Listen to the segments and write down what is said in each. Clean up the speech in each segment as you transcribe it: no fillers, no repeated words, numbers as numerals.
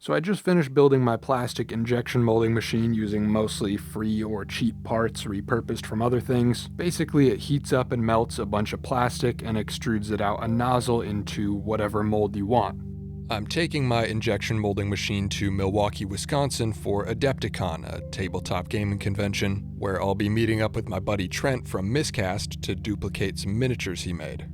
So I just finished building my plastic injection molding machine using mostly free or cheap parts repurposed from other things. Basically, it heats up and melts a bunch of plastic and extrudes it out a nozzle into whatever mold you want. I'm taking my injection molding machine to Milwaukee, Wisconsin for Adepticon, a tabletop gaming convention, where I'll be meeting up with my buddy Trent from Miscast to duplicate some miniatures he made.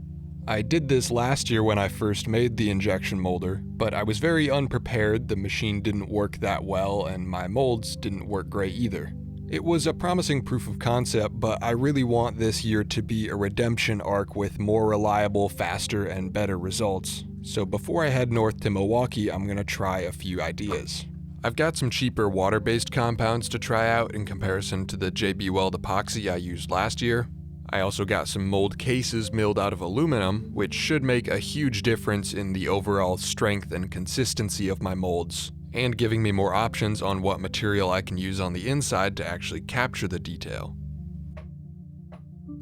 I did this last year when I first made the injection molder, but I was very unprepared. The machine didn't work that well, and my molds didn't work great either. It was a promising proof of concept, but I really want this year to be a redemption arc with more reliable, faster, and better results. So before I head north to Milwaukee, I'm gonna try a few ideas. I've got some cheaper water-based compounds to try out in comparison to the JB Weld epoxy I used last year. I also got some mold cases milled out of aluminum, which should make a huge difference in the overall strength and consistency of my molds, and giving me more options on what material I can use on the inside to actually capture the detail.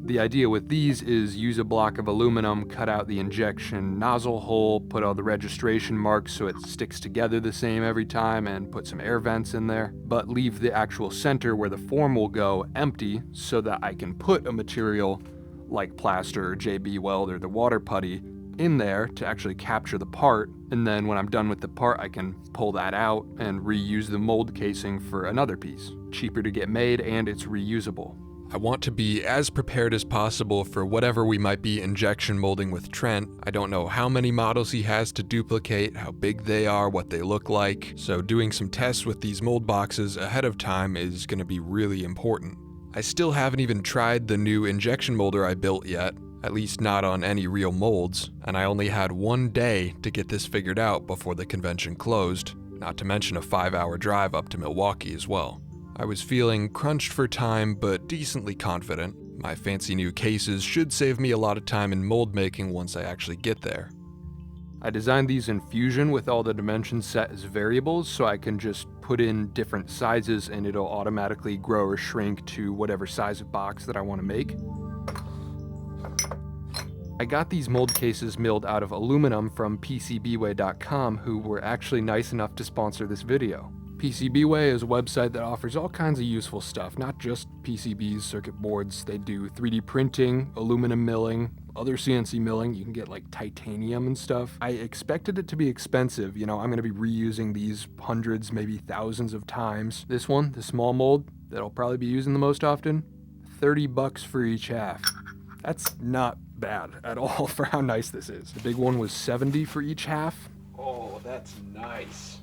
The idea with these is use a block of aluminum, cut out the injection nozzle hole, put all the registration marks so it sticks together the same every time, and put some air vents in there, but leave the actual center where the form will go empty so that I can put a material like plaster or JB Weld or the water putty in there to actually capture the part, and then when I'm done with the part I can pull that out and reuse the mold casing for another piece. Cheaper to get made and it's reusable. I want to be as prepared as possible for whatever we might be injection molding with Trent. I don't know how many models he has to duplicate, how big they are, what they look like, so doing some tests with these mold boxes ahead of time is going to be really important. I still haven't even tried the new injection molder I built yet, at least not on any real molds, and I only had one day to get this figured out before the convention closed, not to mention a 5-hour drive up to Milwaukee as well. I was feeling crunched for time, but decently confident. My fancy new cases should save me a lot of time in mold making once I actually get there. I designed these in Fusion with all the dimensions set as variables, so I can just put in different sizes and it'll automatically grow or shrink to whatever size of box that I want to make. I got these mold cases milled out of aluminum from PCBWay.com, who were actually nice enough to sponsor this video. PCBWay is a website that offers all kinds of useful stuff, not just PCBs, circuit boards. They do 3D printing, aluminum milling, other CNC milling. You can get like titanium and stuff. I expected it to be expensive. You know, I'm gonna be reusing these hundreds, maybe thousands of times. This one, the small mold that I'll probably be using the most often, $30 for each half. That's not bad at all for how nice this is. The big one was $70 for each half. Oh, that's nice.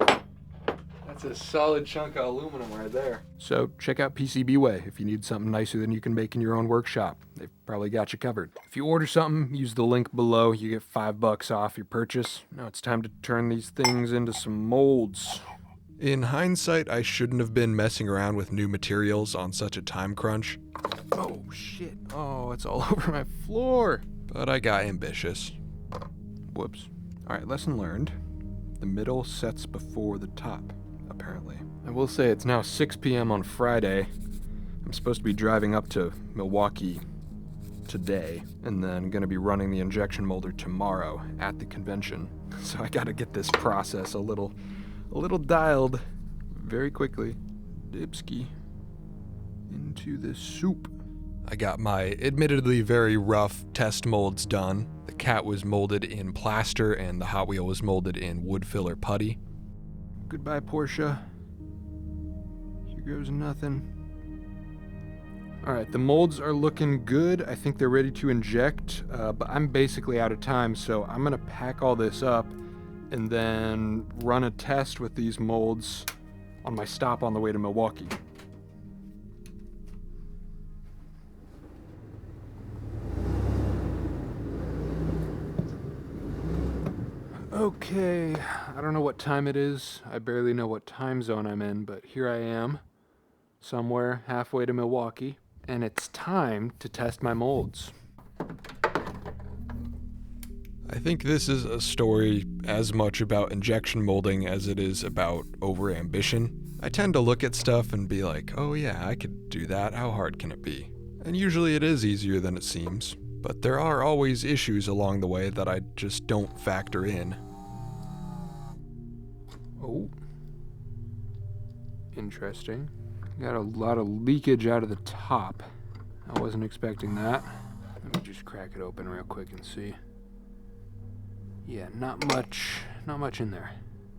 That's a solid chunk of aluminum right there. So check out PCBWay if you need something nicer than you can make in your own workshop. They've probably got you covered. If you order something, use the link below. You get $5 off your purchase. Now it's time to turn these things into some molds. In hindsight, I shouldn't have been messing around with new materials on such a time crunch. Oh shit, oh, it's all over my floor. But I got ambitious. Whoops. All right, lesson learned. The middle sets before the top, apparently. I will say it's now 6 p.m. on Friday. I'm supposed to be driving up to Milwaukee today, and then gonna be running the injection molder tomorrow at the convention. So I gotta get this process a little dialed very quickly. Dipski into the soup. I got my admittedly very rough test molds done. The cat was molded in plaster and the Hot Wheel was molded in wood filler putty. Goodbye, Portia. Here goes nothing. Alright, the molds are looking good. I think they're ready to inject, but I'm basically out of time, so I'm gonna pack all this up and then run a test with these molds on my stop on the way to Milwaukee. Okay, I don't know what time it is. I barely know what time zone I'm in, but here I am, somewhere halfway to Milwaukee, and it's time to test my molds. I think this is a story as much about injection molding as it is about over-ambition. I tend to look at stuff and be like, oh yeah, I could do that, how hard can it be? And usually it is easier than it seems, but there are always issues along the way that I just don't factor in. Oh, Interesting. Got a lot of leakage out of the top. I wasn't expecting that. Let me just crack it open real quick and see. Yeah, not much in there.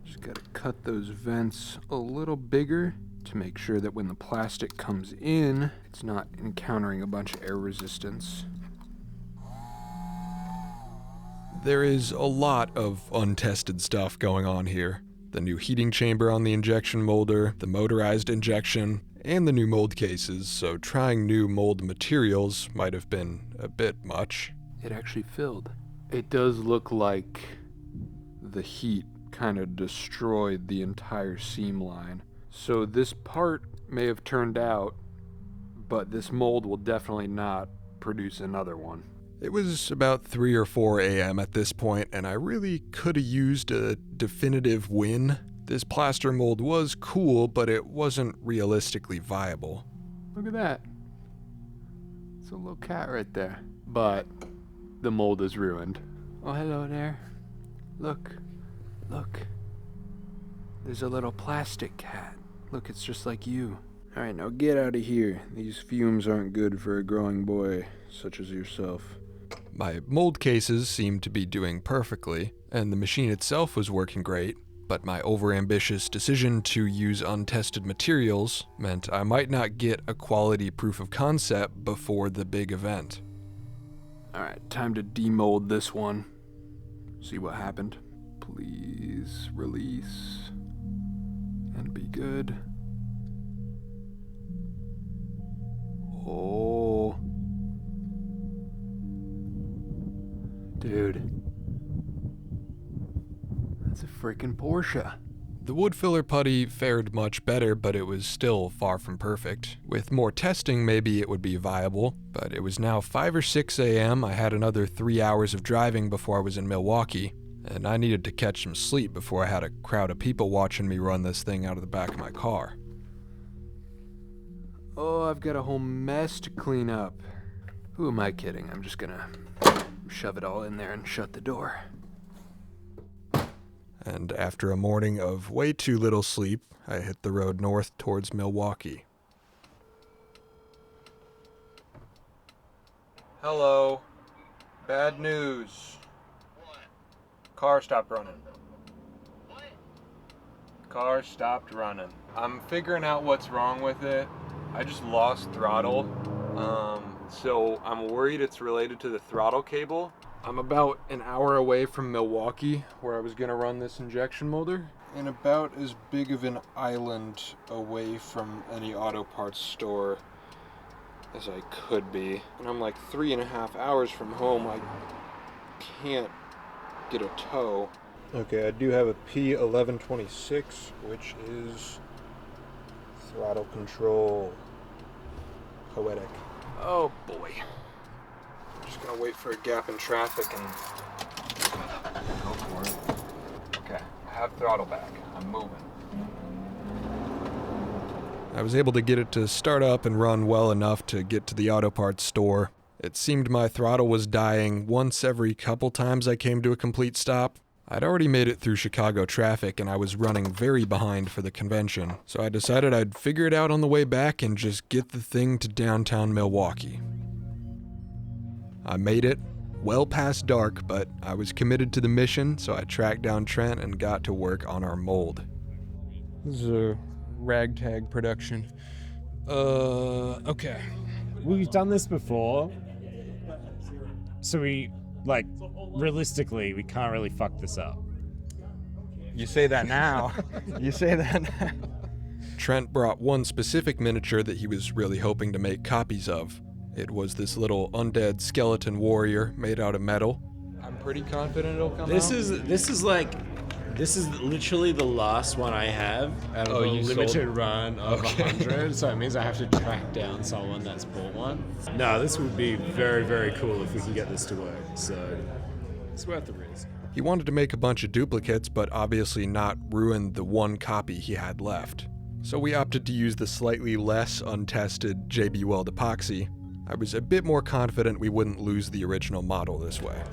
Just gotta cut those vents a little bigger to make sure that when the plastic comes in, it's not encountering a bunch of air resistance. There is a lot of untested stuff going on here. The new heating chamber on the injection molder, the motorized injection, and the new mold cases, so trying new mold materials might have been a bit much. It actually filled. It does look like the heat kind of destroyed the entire seam line. So this part may have turned out, but this mold will definitely not produce another one. It was about 3 or 4 a.m. at this point, and I really could have used a definitive win. This plaster mold was cool, but it wasn't realistically viable. Look at that. It's a little cat right there. But the mold is ruined. Oh, hello there. Look. There's a little plastic cat. Look, it's just like you. Alright, now get out of here. These fumes aren't good for a growing boy such as yourself. My mold cases seemed to be doing perfectly, and the machine itself was working great, but my overambitious decision to use untested materials meant I might not get a quality proof of concept before the big event. Alright, time to demold this one. See what happened. Please release and be good. Oh. Dude. That's a freaking Porsche. The wood filler putty fared much better, but it was still far from perfect. With more testing, maybe it would be viable, but it was now 5 or 6 a.m. I had another 3 hours of driving before I was in Milwaukee, and I needed to catch some sleep before I had a crowd of people watching me run this thing out of the back of my car. Oh, I've got a whole mess to clean up. Who am I kidding? I'm just gonna shove it all in there and shut the door. And after a morning of way too little sleep, I hit the road north towards Milwaukee. Hello. Bad news. What? Car stopped running. What? Car stopped running. I'm figuring out what's wrong with it. I just lost throttle. So I'm worried it's related to the throttle cable. I'm about an hour away from Milwaukee, where I was gonna run this injection molder, and about as big of an island away from any auto parts store as I could be. And I'm like 3.5 hours from home. I can't get a tow. Okay, I do have a P1126, which is throttle control. Poetic. Oh boy. Just gonna wait for a gap in traffic and go for it. Okay, I have throttle back. I'm moving. I was able to get it to start up and run well enough to get to the auto parts store. It seemed my throttle was dying once every couple times I came to a complete stop. I'd already made it through Chicago traffic and I was running very behind for the convention, so I decided I'd figure it out on the way back and just get the thing to downtown Milwaukee. I made it, well past dark, but I was committed to the mission, so I tracked down Trent and got to work on our mold. This is a ragtag production. Okay. We've done this before, so realistically, we can't really fuck this up. You say that now. You say that now. Trent brought one specific miniature that he was really hoping to make copies of. It was this little undead skeleton warrior made out of metal. I'm pretty confident it'll come This out. This is literally the last one I have out of a limited run of 100, so it means I have to track down someone that's bought one. No, this would be very, very cool if we can get this to work, so it's worth the risk. He wanted to make a bunch of duplicates, but obviously not ruin the one copy he had left. So we opted to use the slightly less untested JB Weld epoxy. I was a bit more confident we wouldn't lose the original model this way.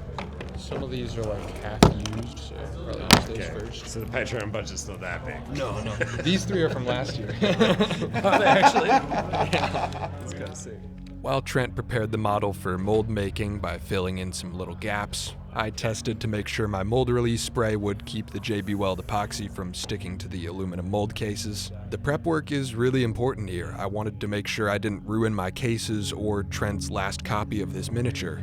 Some of these are like half used, so probably use those first. So the Patreon budget's not that big. No. These 3 are from last year. Are they actually? Yeah. It's kind of sick. While Trent prepared the model for mold making by filling in some little gaps, I tested to make sure my mold release spray would keep the JB Weld epoxy from sticking to the aluminum mold cases. The prep work is really important here. I wanted to make sure I didn't ruin my cases or Trent's last copy of this miniature.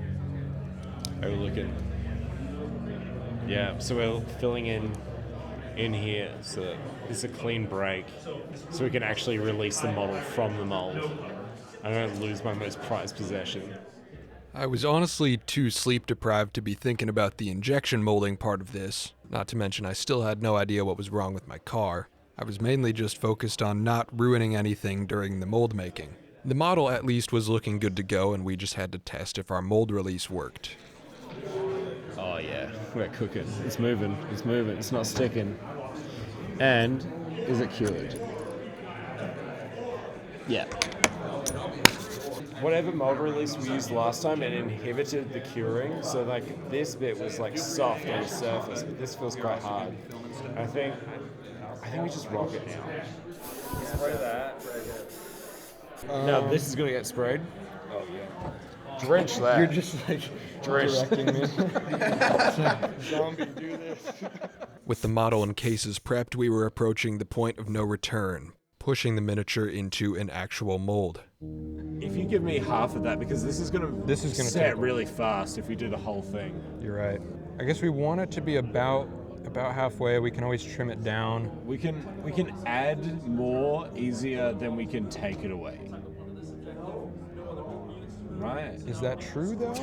How are we looking? Yeah, so we're filling in here so that it's a clean break so we can actually release the model from the mold. I don't lose my most prized possession. I was honestly too sleep deprived to be thinking about the injection molding part of this, not to mention I still had no idea what was wrong with my car. I was mainly just focused on not ruining anything during the mold making. The model at least was looking good to go, and we just had to test if our mold release worked. Oh yeah, we're cooking. It's moving, it's not sticking. And is it cured? Yeah. Whatever mold release we used last time, it inhibited the curing, so like this bit was like soft on the surface, but this feels quite hard. I think we just rock it now. Spray that right here. Now this is gonna get sprayed. Oh yeah. Drench that. You're just like directing me. Zombie, do this. With the model and cases prepped, we were approaching the point of no return, pushing the miniature into an actual mold. If you give me half of that, because this is gonna set take really fast if we do the whole thing. You're right. I guess we want it to be about halfway. We can always trim it down. We can add more easier than we can take it away. Right. Is that true though?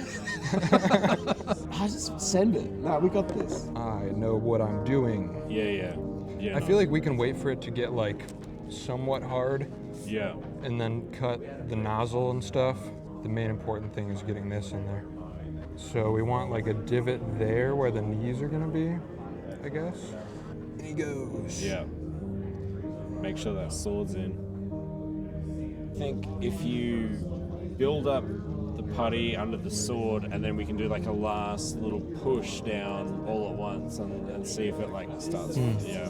I just send it. No, we got this. I know what I'm doing. Yeah. I feel like we can wait for it to get like somewhat hard. Yeah. And then cut the nozzle and stuff. The main important thing is getting this in there. So we want like a divot there where the knees are gonna be, I guess. And he goes. Yeah. Make sure that sword's in. I think if you build up the putty under the sword and then we can do like a last little push down all at once and see if it like starts. Yeah.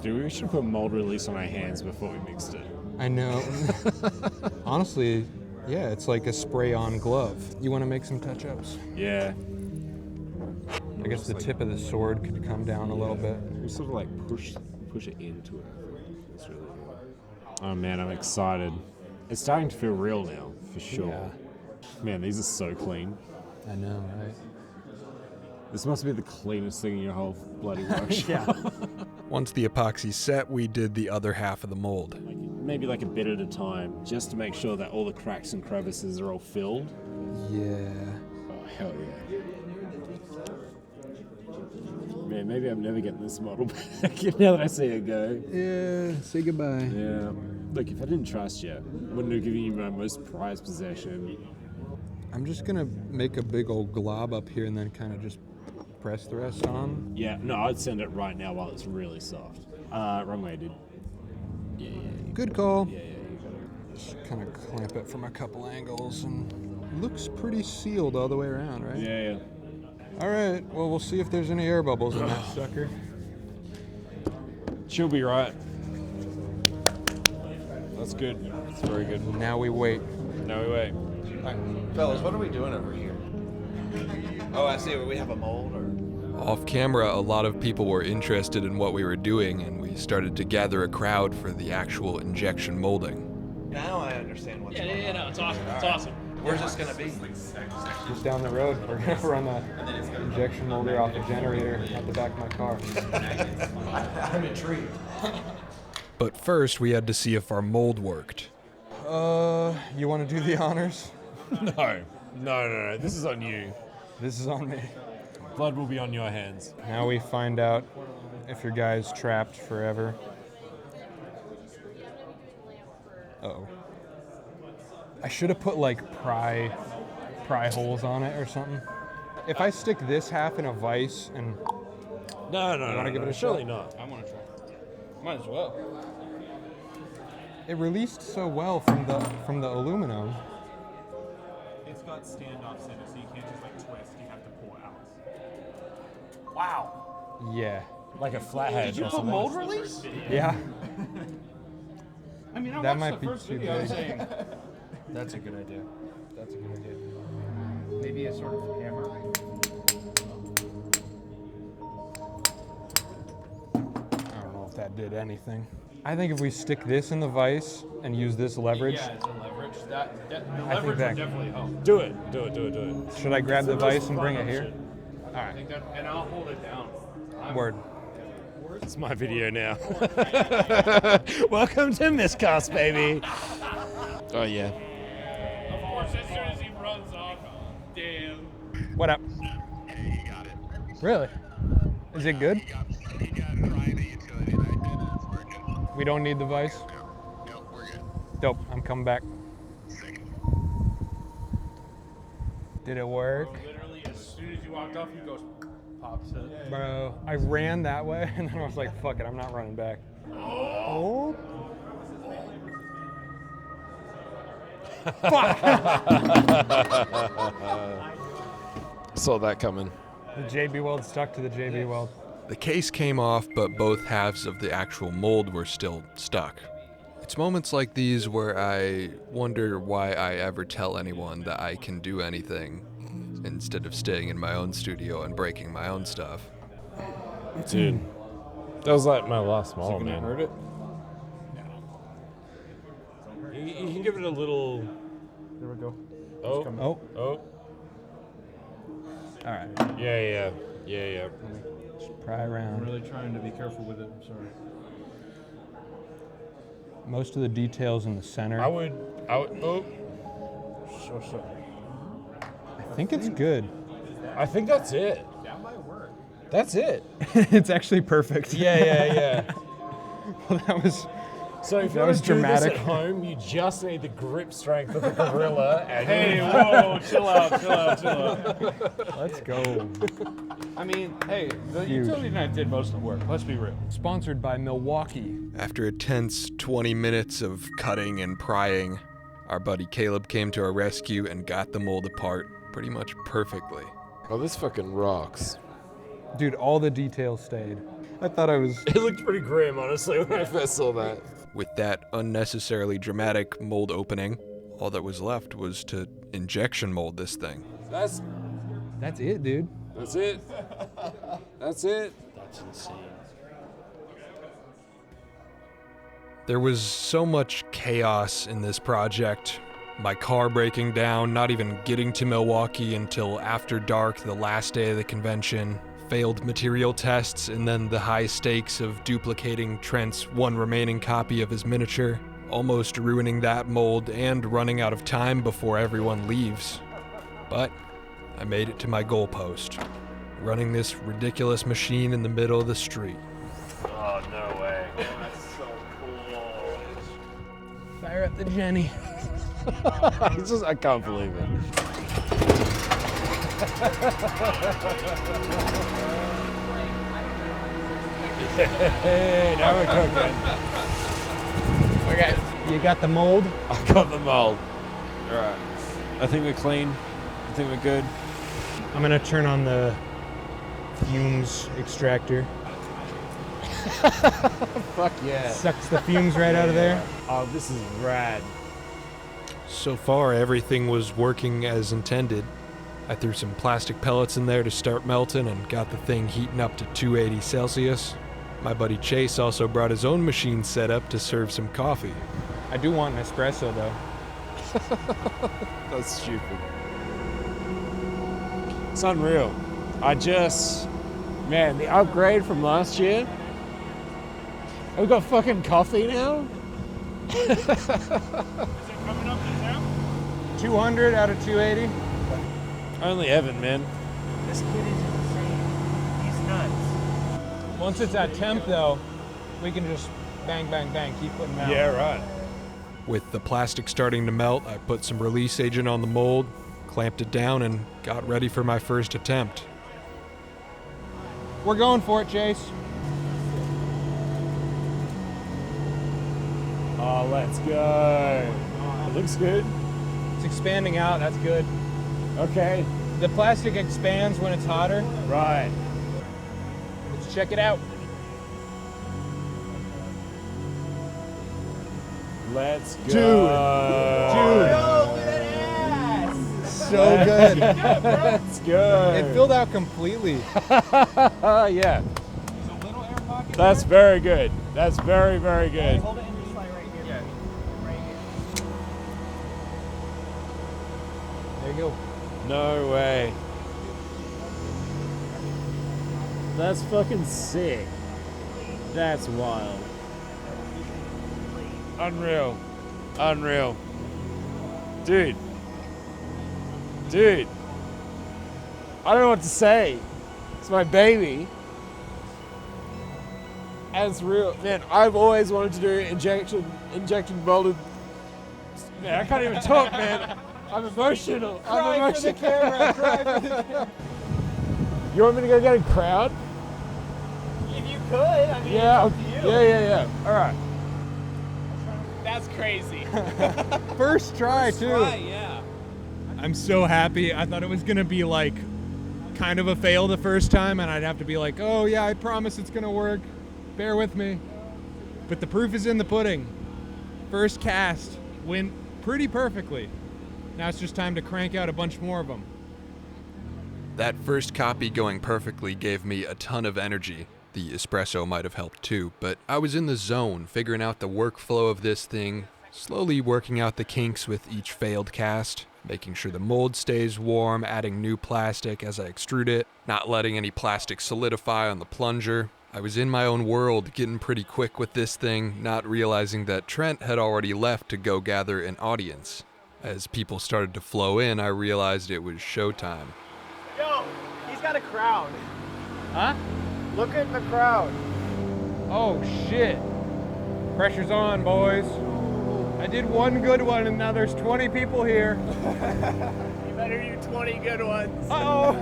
Dude, we should put mold release on our hands before we mixed it. I know. Honestly, yeah, it's like a spray-on glove. You want to make some touch-ups? Yeah. I guess the tip of the sword could come down a little bit. We sort of like push it into it. It's really good. Oh man, I'm excited. It's starting to feel real now, for sure. Yeah. Man, these are so clean. I know, right? This must be the cleanest thing in your whole bloody workshop. Yeah. Once the epoxy's set, we did the other half of the mold. Maybe like a bit at a time, just to make sure that all the cracks and crevices are all filled. Yeah. Oh, hell yeah. Man, maybe I'm never getting this model back now that I see it go. Yeah, say goodbye. Yeah. Look, if I didn't trust you, I wouldn't have given you my most prized possession. I'm just gonna make a big old glob up here and then kind of just press the rest on. Yeah, no, I'd send it right now while it's really soft. Wrong way, dude. Yeah. Good call. Yeah, you got it. Just kind of clamp it from a couple angles and it looks pretty sealed all the way around, right? Yeah. All right, well, we'll see if there's any air bubbles in that sucker. She'll be right. That's good. That's very good. Now we wait. Now we wait. All right, fellas, what are we doing over here? Oh, I see. We have a mold or... Off camera, a lot of people were interested in what we were doing, and we started to gather a crowd for the actual injection molding. Now I understand what's going on. Yeah, no, it's awesome. It's awesome. Where's this going to be? Just down the road, we're gonna run the injection molder off the generator at the back of my car. I'm intrigued. But first, we had to see if our mold worked. You want to do the honors? No. This is on you. This is on me. Blood will be on your hands. Now we find out if your guy's trapped forever. Uh-oh. I should have put like pry holes on it or something. If I stick this half in a vise and... No. Wanna give it a surely shot? not. I want to try. Might as well. It released so well from the aluminum. It's got standoff center, so you can't just like twist. You have to pull out. Wow. Yeah. Like a flathead. Did you or put something. mold release? Yeah. I mean, I That watched might the be first too video big. saying that's a good idea. That's a good idea. Maybe a sort of hammer. I don't know if that did anything. I think if we stick this in the vise and use this leverage, Yeah, it's a leverage. The I think leverage that- would definitely help. Do it. should I grab the vise and bring it here? I think that, and I'll hold it down. Word. It's my video now. Welcome to Miscast, baby. Oh, yeah. Of course, as soon as he runs off, damn. What up? Really? Is it good? We don't need the vise? No, we're good. Dope, I'm coming back. Did it work? Literally, as soon as you walked off, he goes, pops it. Bro, I ran that way and then I was like, fuck it, I'm not running back. Oh. Saw that coming. The JB weld stuck to the JB weld. The case came off, but both halves of the actual mold were still stuck. It's moments like these where I wonder why I ever tell anyone that I can do anything instead of staying in my own studio and breaking my own stuff. Dude, that was like my last mold, man. Hurt it? You can give it a little. There we go. Oh, Oh, oh. all right. Yeah. Just pry I'm around. really trying to be careful with it. I'm sorry. Most of the details in the center. I would. Oh, So sorry. I think it's good. I think that's it. That might work. That's it. It's actually perfect. Yeah. Well, that was. So if That you want was to do this dramatic. at home, you just need the grip strength of a gorilla. And Hey, whoa, chill out. Let's go. I mean, hey, the Huge. utility knife did most of the work. Let's be real. Sponsored by Milwaukee. After a tense 20 minutes of cutting and prying, our buddy Caleb came to our rescue and got the mold apart pretty much perfectly. Oh, this fucking rocks. Dude, all the details stayed. I thought I was. It looked pretty grim, honestly, when I first saw that. With that unnecessarily dramatic mold opening, all that was left was to injection mold this thing. That's it, dude. That's it. That's it. That's insane. There was so much chaos in this project. My car breaking down, not even getting to Milwaukee until after dark the last day of the convention, failed material tests, and then the high stakes of duplicating Trent's one remaining copy of his miniature, almost ruining that mold and running out of time before everyone leaves. But I made it to my goalpost, running this ridiculous machine in the middle of the street. Oh, no way. That's so cool. Fire up the Jenny. I can't believe it. Hey, now we're cooking. Okay. You got the mold? I got the mold. All right. I think we're clean. I think we're good. I'm gonna turn on the fumes extractor. Fuck yeah. Sucks the fumes right out of there. Oh, this is rad. So far, everything was working as intended. I threw some plastic pellets in there to start melting and got the thing heating up to 280 Celsius. My buddy Chase also brought his own machine set up to serve some coffee. I do want an espresso though. That's stupid. It's unreal. Man, the upgrade from last year. We've got fucking coffee now? Is it coming up to temp? 200 out of 280. Only Evan, man. This kid is insane. He's nuts. Once it's at temp though, we can just bang, bang, bang, keep putting them out. Yeah, right. With the plastic starting to melt, I put some release agent on the mold, clamped it down, and got ready for my first attempt. We're going for it, Chase. Oh, let's go. It looks good. It's expanding out, that's good. Okay. The plastic expands when it's hotter. Right. Let's check it out. Let's go. Dude. So good. Let's go. It filled out completely. Yeah. That's very good. That's very, very good. Hold it in your slide right here. Yeah. Right here. There you go. No way. That's fucking sick. That's wild. Unreal. Unreal. Dude. Dude. I don't know what to say. It's my baby. And it's real. Man, I've always wanted to do injection molded. Man, I can't even talk, man. I'm emotional. I'm emotional. You want me to go get a crowd? If you could, I mean, Yeah. it's up to you. Yeah. All right. That's crazy. First try, too. yeah. I'm so happy. I thought it was going to be like kind of a fail the first time, and I'd have to be like, oh, yeah, I promise it's going to work. Bear with me. But the proof is in the pudding. First cast went pretty perfectly. Now it's just time to crank out a bunch more of them. That first copy going perfectly gave me a ton of energy. The espresso might have helped too, but I was in the zone, figuring out the workflow of this thing, slowly working out the kinks with each failed cast, making sure the mold stays warm, adding new plastic as I extrude it, not letting any plastic solidify on the plunger. I was in my own world, getting pretty quick with this thing, not realizing that Trent had already left to go gather an audience. As people started to flow in, I realized it was showtime. Yo, he's got a crowd. Huh? Look at the crowd. Oh, shit. Pressure's on, boys. I did one good one, and now there's 20 people here. You better do 20 good ones. Uh-oh.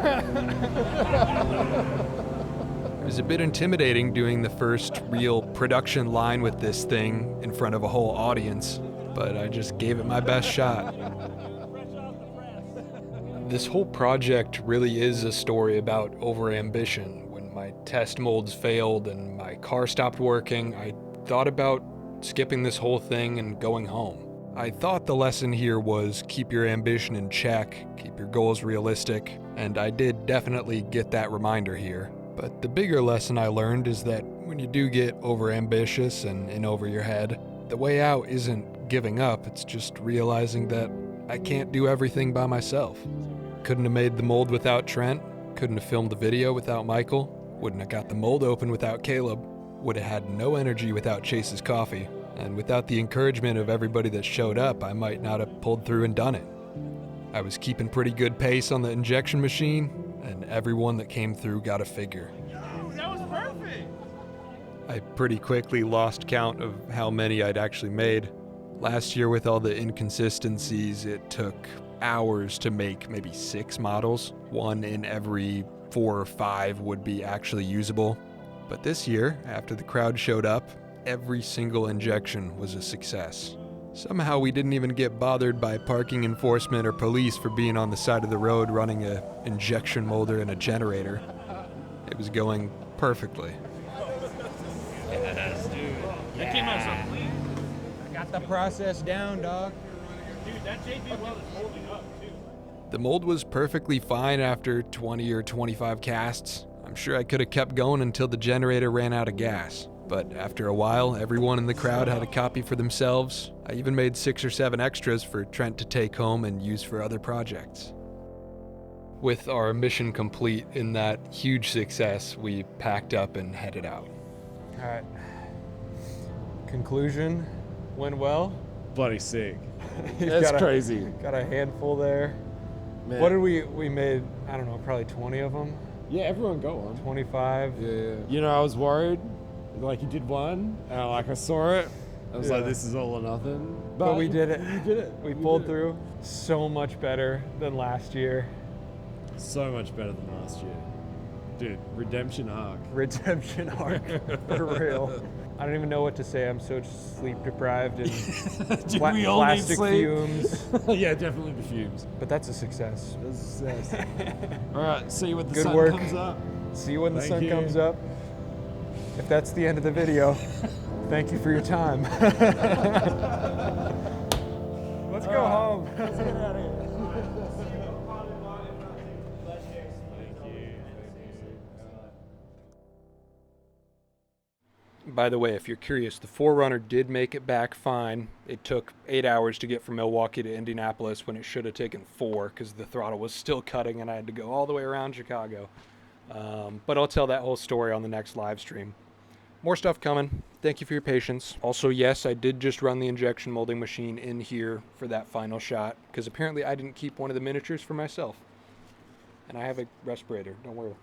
It was a bit intimidating doing the first real production line with this thing in front of a whole audience, but I just gave it my best shot. This whole project really is a story about overambition. When my test molds failed and my car stopped working, I thought about skipping this whole thing and going home. I thought the lesson here was keep your ambition in check, keep your goals realistic, and I did definitely get that reminder here. But the bigger lesson I learned is that when you do get overambitious and in over your head, the way out isn't giving up, it's just realizing that I can't do everything by myself. Couldn't have made the mold without Trent, couldn't have filmed the video without Michael, wouldn't have got the mold open without Caleb, would have had no energy without Chase's coffee, and without the encouragement of everybody that showed up, I might not have pulled through and done it. I was keeping pretty good pace on the injection machine, and everyone that came through got a figure. That was perfect. I pretty quickly lost count of how many I'd actually made. Last year, with all the inconsistencies, it took hours to make maybe 6 models. 1 in every 4 or 5 would be actually usable. But this year, after the crowd showed up, every single injection was a success. Somehow we didn't even get bothered by parking enforcement or police for being on the side of the road running an injection molder and a generator. It was going perfectly. Yes, dude. That came out so clean. I got the process down, dog. Dude, that JP weld is holding up, too. The mold was perfectly fine after 20 or 25 casts. I'm sure I could have kept going until the generator ran out of gas. But after a while, everyone in the crowd had a copy for themselves. I even made 6 or 7 extras for Trent to take home and use for other projects. With our mission complete in that huge success, we packed up and headed out. All right. Conclusion, went well. Bloody sick. He's That's got crazy. Got a handful there. Man. What did we made, I don't know, probably 20 of them? Yeah, everyone go on. 25? Yeah. You know, I was worried. Like, you did one, and I saw it. I was like, this is all or nothing. But we did it. You did it. We pulled through. So much better than last year. So much better than last year. Dude, redemption arc. Redemption arc, for real. I don't even know what to say. I'm so sleep deprived and Dude, we all need plastic sleep. fumes. Yeah, definitely the fumes. But that's a success. All right, see you when the Good sun work. comes up. See you when the Thank sun you. comes up. if that's the end of the video, thank you for your time. Let's go home. Let's get out of here. By the way, if you're curious, the 4Runner did make it back fine. It took 8 hours to get from Milwaukee to Indianapolis when it should have taken 4 because the throttle was still cutting and I had to go all the way around Chicago. But I'll tell that whole story on the next live stream. More stuff coming. Thank you for your patience. Also, yes, I did just run the injection molding machine in here for that final shot because apparently I didn't keep one of the miniatures for myself. And I have a respirator, don't worry.